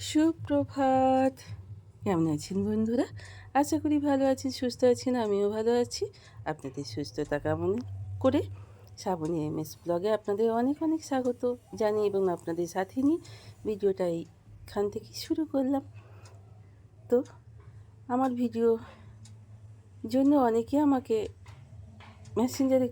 সুপ্রভাত। কেমন আছেন বন্ধুরা? আশা করি ভালো আছেন, সুস্থ আছেন। আমিও ভালো আছি। আপনাদের সুস্থতা কামনা করে শ্রাবণী এমএস ব্লগে আপনাদের অনেক অনেক স্বাগত জানিয়ে এবং আপনাদের সাথে নিয়ে ভিডিওটা এইখান থেকে শুরু করলাম। তো আমার ভিডিও জন্য অনেকে আমাকে মেসেঞ্জারে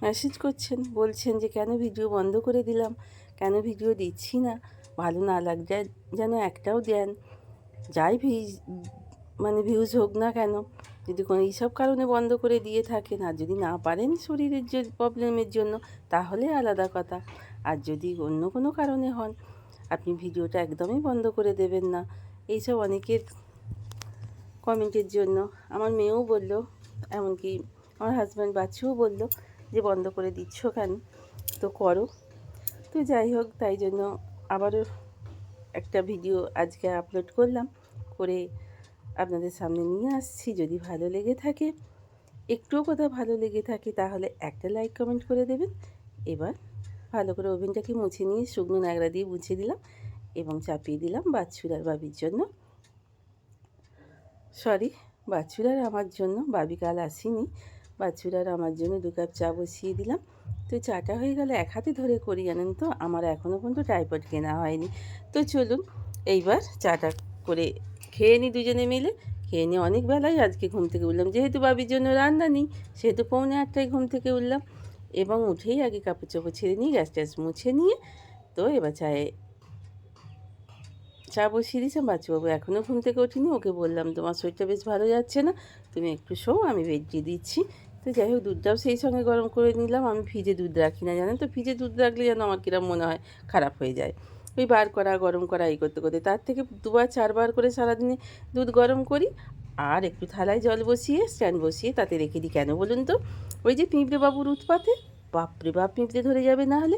মেসেজ করছেন, বলছেন যে কেন ভিডিও বন্ধ করে দিলাম, কেন ভিডিও দিচ্ছি না, ভালো না লাগলে যেন একটাও দেন, যাই ভিউজ হোক না কেন, যদি কোনো এইসব কারণে বন্ধ করে দিয়ে থাকেন, আর যদি না পারেন শরীরের যে প্রবলেমের জন্য, তাহলে আলাদা কথা। আর যদি অন্য কোনো কারণে হন, আপনি ভিডিওটা একদমই বন্ধ করে দেবেন না। এইসব অনেকের কমেন্টের জন্য আমার মেয়েও বলল, এমনকি আমার হাজব্যান্ড বাচ্চাও বলল যে বন্ধ করে দিচ্ছ কেন, তো করো। তো যাই হোক, তাই জন্য আবারও একটা ভিডিও আজকে আপলোড করলাম, করে আপনাদের সামনে নিয়ে আসছি। যদি ভালো লেগে থাকে, একটুও কোথাও ভালো লেগে থাকে, তাহলে একটা লাইক কমেন্ট করে দেবেন। এবার ভালো করে ওভেনটাকে মুছে নিয়ে শুকনো ন্যাকড়া দিয়ে মুছে দিলাম এবং চাপিয়ে দিলাম বাচ্চুর আর বাবির জন্য, বাচ্চুর আর আমার জন্য। বাবি কাল আসেনি। বাচ্চুর আর আমার জন্য 2 কাপ চা বসিয়ে দিলাম। তো চাটা হয়ে গেলে এক হাতে ধরে করি, জানেন তো, আমার এখনও পর্যন্ত ট্রাইপড কেনা হয়নি। তো চলুন এইবার চাটা করে খেয়ে নিই দুজনে মিলে। খেয়ে নিয়ে অনেক বেলায় আজকে ঘুম থেকে উঠলাম, যেহেতু বাবির জন্য রান্না নেই, সেহেতু 7:45 ঘুম থেকে উঠলাম এবং উঠেই আগে কাপড় চোপড় ছেড়ে নিয়ে গ্যাস ট্যাস মুছে নিয়ে, তো এবার চা বসিয়ে দিয়েছিলাম। বাচ্চাবাবু এখনও ঘুম থেকে ওঠেনি। ওকে বললাম, তোমার শরীরটা বেশ ভালো যাচ্ছে না, তুমি একটু শোও, আমি বেড দিয়ে দিচ্ছি। তো যাই হোক, দুধটাও সেই সঙ্গে গরম করে নিলাম। আমি ফ্রিজে দুধ রাখি না, জানেন তো। ফ্রিজে দুধ রাখলে যেন আমার কিরম মনে হয় খারাপ হয়ে যায়। ওই বার করা গরম করা এই করতে করতে, তার থেকে 2-4 বার করে সারাদিনে দুধ গরম করি। আর একটু থালায় জল বসিয়ে স্ট্যান্ড বসিয়ে তাতে রেখে দিই। কেন বলুন তো? ওই যে পিঁপড়ে বাবুর উৎপাতে বাপরে বাপ পিঁপড়ে ধরে যাবে না হলে।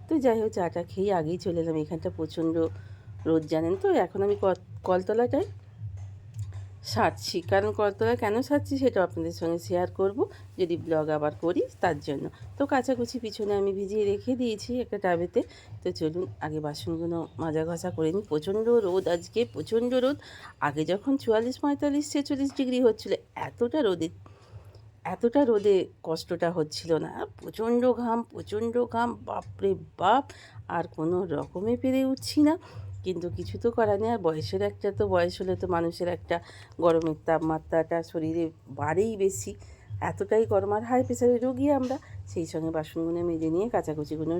তো যাই হোক, চাটা খেয়ে আগেই চলে এলাম। এখানটা প্রচণ্ড রোদ, জানেন তো। এখন আমি কলতলাটায় সারছি, কারণ কলতলায় কেন সারছি সেটাও আপনাদের সঙ্গে শেয়ার করব, যদি ব্লগ আবার করি তার জন্য। তো কাচাকুচি পিছনে আমি ভিজিয়ে রেখে দিয়েছি একটা টাবেতে। তো চলুন আগে বাসনগুলো মাজা ঘষা করে নিই। প্রচণ্ড রোদ আজকে, প্রচণ্ড রোদ। আগে যখন 44, 45, 46 ডিগ্রি হচ্ছিলো, এতটা রোদে কষ্টটা হচ্ছিল না। প্রচণ্ড ঘাম, প্রচণ্ড ঘাম, বাপরে বাপ। আর কোনো রকমে পেরে উঠছি না, কিন্তু কিছু তো করার নেই। আর বয়স হলে তো মানুষের একটা গরমের তাপমাত্রাটা শরীরে বাড়েই বেশি। এতটাই গরম, আর হাই প্রেশারের রোগী আমরা। সেই সঙ্গে বাসনগুলো মেজে নিয়ে কাচাকুচিগুলো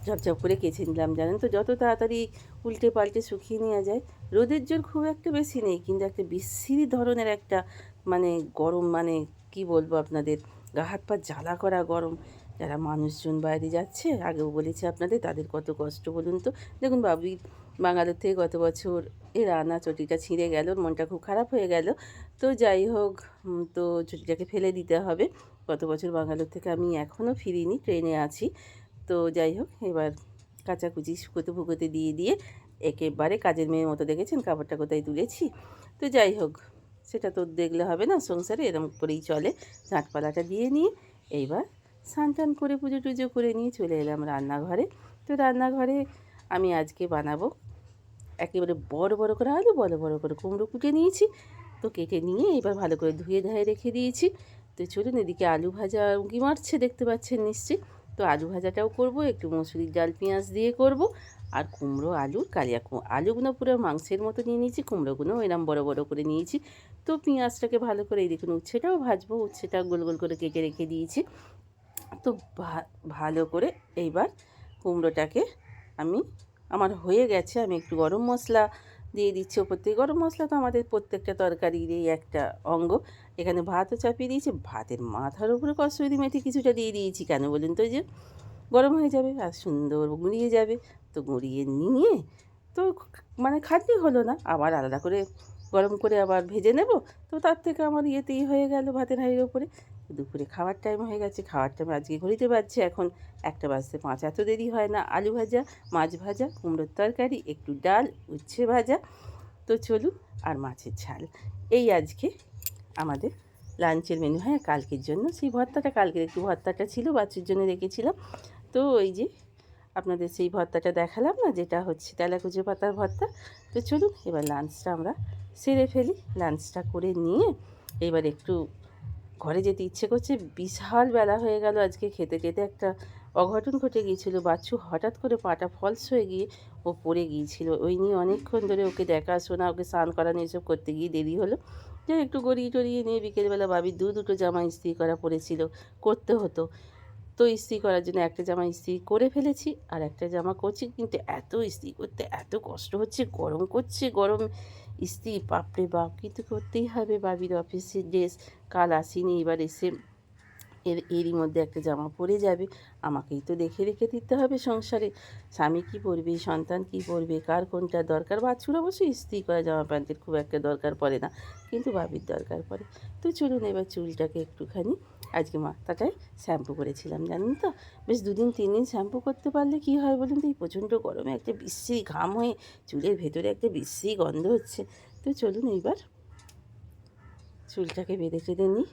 ঝপঝপ করে কেচে নিলাম, জানেন তো। যত তাড়াতাড়ি উল্টে পাল্টে শুকিয়ে নেওয়া যায়। রোদের জোর খুব একটা বেশি নেই, কিন্তু একটা বিশ্রী ধরনের একটা গরম, কি বলবো আপনাদের, গা হাত পা জ্বালা করা গরম। যারা মানুষজন বাইরে যাচ্ছে, আগেও বলেছি আপনাদের, তাদের কত কষ্ট বলুন তো। দেখুন, বাবি বাঙ্গালোর থেকে গত বছর এর রানা চটিটা ছিঁড়ে গেল, মনটা খুব খারাপ হয়ে গেল। তো যাই হোক, তো চটিটাকে ফেলে দিতে হবে। গত বছর বাঙ্গালোর থেকে আমি এখনও ফিরিনি, ট্রেনে আছি। তো যাই হোক, এবার কাচাকুচি শুকোতে ফুকোতে দিয়ে দিয়ে একেবারে কাজের মেয়ের মতো, দেখেছেন কাপড়টা কোথায় তুলেছি। তো যাই হোক, সেটা তো দেখলে হবে না, সংসারে এরম করেই চলে। ঝাঁটপালাটা দিয়ে নিয়ে এইবার স্নান টান করে পুজো টুজো করে নিয়ে চলে এলাম রান্নাঘরে। তো রান্নাঘরে আমি আজকে বানাবো একেবারে বড় বড় করে আলু, বড় বড় করে কুমড়ো কুটে নিয়েছি। তো কেটে নিয়ে এবার ভালো করে ধুয়ে ধায়ে রেখে দিয়েছি। তো চলুন, এদিকে আলু ভাজা উঁকি মারছে, দেখতে পাচ্ছেন নিশ্চয়ই। তো আলু ভাজাটাও করব, একটু মসুরির ডাল পেঁয়াজ দিয়ে করব। আর কুমড়ো আলুর কালিয়া, আলুগুলো পুরো মাংসের মতো নিয়ে নিয়েছি, কুমড়োগুলো এরম বড় বড় করে নিয়েছি। তো পেঁয়াজটাকে ভালো করে, এই দেখুন উচ্ছেটাও ভাজবো, উচ্ছেটা গোল গোল করে কেটে রেখে দিয়েছি। তো ভালো করে এইবার কুমড়োটাকে আমার হয়ে গেছে। আমি একটু গরম মশলা দিয়ে দিচ্ছি ওপর থেকে। গরম মশলা তো আমাদের প্রত্যেকটা তরকারিরই একটা অঙ্গ। এখানে ভাতও চাপিয়ে দিয়েছি, ভাতের মাথার উপরে কসুরি মেথি কিছুটা দিয়ে দিয়েছি। কেন বলুন তো? যে গরম হয়ে যাবে আর সুন্দর গুঁড়িয়ে যাবে। তো গুঁড়িয়ে নিয়ে, তো খাটনি হলো না, আবার আলাদা করে গরম করে আবার ভেজে নেব। তো তার থেকে আমার ইয়েতেই হয়ে গেল, ভাতের হাঁড়ির ওপরে। দুপুরে খাওয়ার টাইম হয়ে গেছে। খাওয়ার টাইম আজকে ঘড়িতে বাজছে এখন 1:05। এত দেরি হয় না। আলু ভাজা, মাছ ভাজা, কুমড়োর তরকারি, একটু ডাল, উচ্ছে ভাজা, তো চলুন, আর মাছের ঝাল, এই আজকে আমাদের লাঞ্চের মেনু। হ্যাঁ, কালকের জন্য সেই ভর্তাটা, কালকের একটু ভর্তাটা ছিল, বাচ্চার জন্য রেখেছিলাম। তো ওই যে আপনাদের সেই ভর্তাটা দেখালাম না, যেটা হচ্ছে তেলাকুচো পাতার ভর্তা। তো চলুন এবার লাঞ্চটা আমরা সেরে ফেলি। লাঞ্চটা করে নিয়ে এবার একটু ঘরে যেতে ইচ্ছে করছে। বিশাল বেলা হয়ে গেল, আজকে খেতে খেতে একটা অঘটন ঘটে গিয়েছিল। বাচ্চু হঠাৎ করে পাটা ফলস হয়ে গিয়ে ও পড়ে গিয়েছিল, ওই নিয়ে অনেকক্ষণ ধরে ওকে দেখাশোনা, ওকে স্নান করানো এসব করতে গিয়ে দেরি হলো। যাই একটু গড়িয়ে টড়িয়ে নিয়ে বিকেলবেলা বাবির দুটো জামা ইস্ত্রি করা পড়েছিল, করতে হতো। তো ইস্ত্রি করার জন্য একটা জামা ইস্ত্রি করে ফেলেছি, আর একটা জামা করছি, কিন্তু এত ইস্ত্রি করতে এত কষ্ট হচ্ছে, গরম করছে, গরম ইস্ত্রি বাপরে বাপ, কিন্তু করতেই হবে। বাবির অফিসের ড্রেস কাল আসেনি, এবার এসে এরই মধ্যে একটা জামা পরে যাবে, আমাকেই তো দেখে রেখে দিতে হবে সংসারে। স্বামী কী পরবে, সন্তান কী পরবে, কার কোনটা দরকার। বাছুর অবশ্যই ইস্ত্রি করা জামা প্যান্টের খুব একটা দরকার পড়ে না, কিন্তু বাবির দরকার পড়ে। তো চলুন এবার চুলটাকে একটুখানি, আজকে মাথাটায় শ্যাম্পু করেছিলাম জানেন তো। বেশ 2-3 দিন শ্যাম্পু করতে পারলে কী হয় বলুন তো, এই প্রচণ্ড গরমে একটা বিশ্রী ঘাম হয়ে চুলের ভেতরে একটা বিশ্রী গন্ধ হচ্ছে। তো চলুন এইবার চুলটাকে বেঁধে টেঁধে নিই।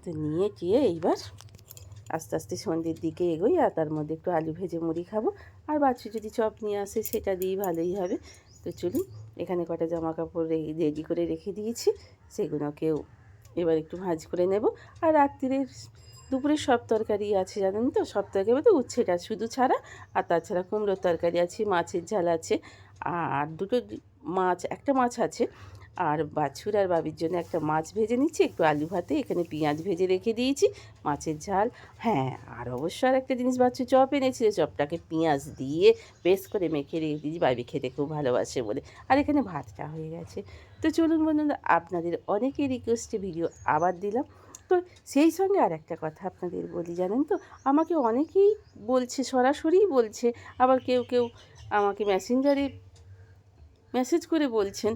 তো নিয়ে টিয়ে এইবার আস্তে আস্তে সন্ধ্যের দিকে এগোই, আর তার মধ্যে একটু আলু ভেজে মুড়ি খাবো। আর বাচ্চু যদি চপ নিয়ে আসে সেটা দিয়েই ভালোই হবে। তো চলুন, এখানে কটা জামা কাপড় রেডি করে রেখে দিয়েছি, সেগুলোকেও এবার একটু ভাঁজ করে নেব। আর রাত্রিরের দুপুরের সব তরকারি আছে জানেন তো, সব তরকারি বলতে উচ্ছেটা শুধু ছাড়া, আর তাছাড়া কুমড়োর তরকারি আছে, মাছের ঝাল আছে, আর দুটো মাছ, একটা মাছ আছে। আর বাছুর আর বাবির জন্য একটা মাছ ভেজে নিচ্ছি, একটু আলু ভাতে এখানে পেঁয়াজ ভেজে রেখে দিয়েছি, মাছের ঝাল। হ্যাঁ, আর অবশ্য আর একটা জিনিস, বাচ্চু চপ এনেছিল, চপটাকে পেঁয়াজ দিয়ে বেশ করে মেখে রেখে দিয়েছি, বাবি খেতে খুব ভালোবাসে বলে। আর এখানে ভাতটা হয়ে গেছে। তো চলুন বন্ধুরা, আপনাদের অনেকেই রিকোয়েস্টে ভিডিও আবার দিলাম। তো সেই সঙ্গে আর একটা কথা আপনাদের বলি জানেন তো, আমাকে অনেকেই বলছে, সরাসরিই বলছে, আবার কেউ কেউ আমাকে মেসেঞ্জারে মেসেজ করে বলছেন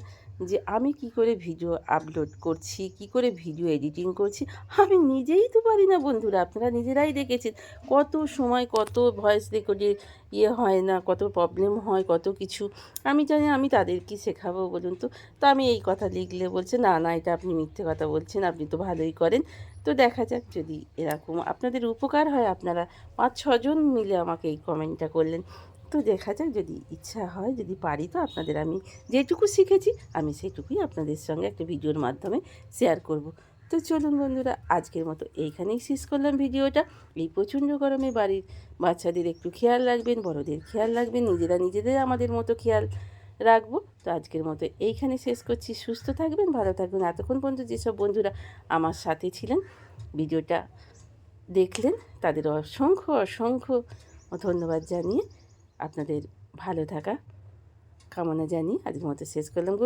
যে আমি কি করে ভিডিও আপলোড করছি, কি করে ভিডিও এডিটিং করছি। আমি নিজেই তো পারি না বন্ধুরা, আপনারা নিজেরাই দেখেছেন কত সময়, কত ভয়েস রেকর্ডে হয় না, কত প্রবলেম হয়, কত কিছু। আমি জানি, আমি তাদের কি শেখাবো বলুন তো। তো আমি এই কথা লিখলে বলছে না না, এটা আপনি মিথ্যে কথা বলছেন, আপনি তো ভালোই করেন। তো দেখা যাক, যদি এরকম আপনাদের উপকার হয়, আপনারা 5-6 জন মিলে আমাকে এই কমেন্টটা করলেন। তো দেখা যাক, যদি ইচ্ছা হয়, যদি পারি, তো আপনাদের আমি যেটুকু শিখেছি আমি সেটুকুই আপনাদের সঙ্গে একটা ভিডিওর মাধ্যমে শেয়ার করব। তো চলুন বন্ধুরা, আজকের মতো এইখানেই শেষ করলাম ভিডিওটা। এই প্রচণ্ড গরমে বাড়ির বাচ্চাদের একটু খেয়াল রাখবেন, বড়দের খেয়াল রাখবেন, নিজেরা নিজেদের আমাদের মতো খেয়াল রাখবো। তো আজকের মতো এইখানে শেষ করছি। সুস্থ থাকবেন, ভালো থাকবেন। এতক্ষণ পর্যন্ত যেসব বন্ধুরা আমার সাথে ছিলেন, ভিডিওটা দেখলেন, তাদের অসংখ্য অসংখ্য ধন্যবাদ জানিয়ে, আপনাদের ভালো থাকা কামনা জানিয়ে আজকের মতো শেষ করলাম। গুড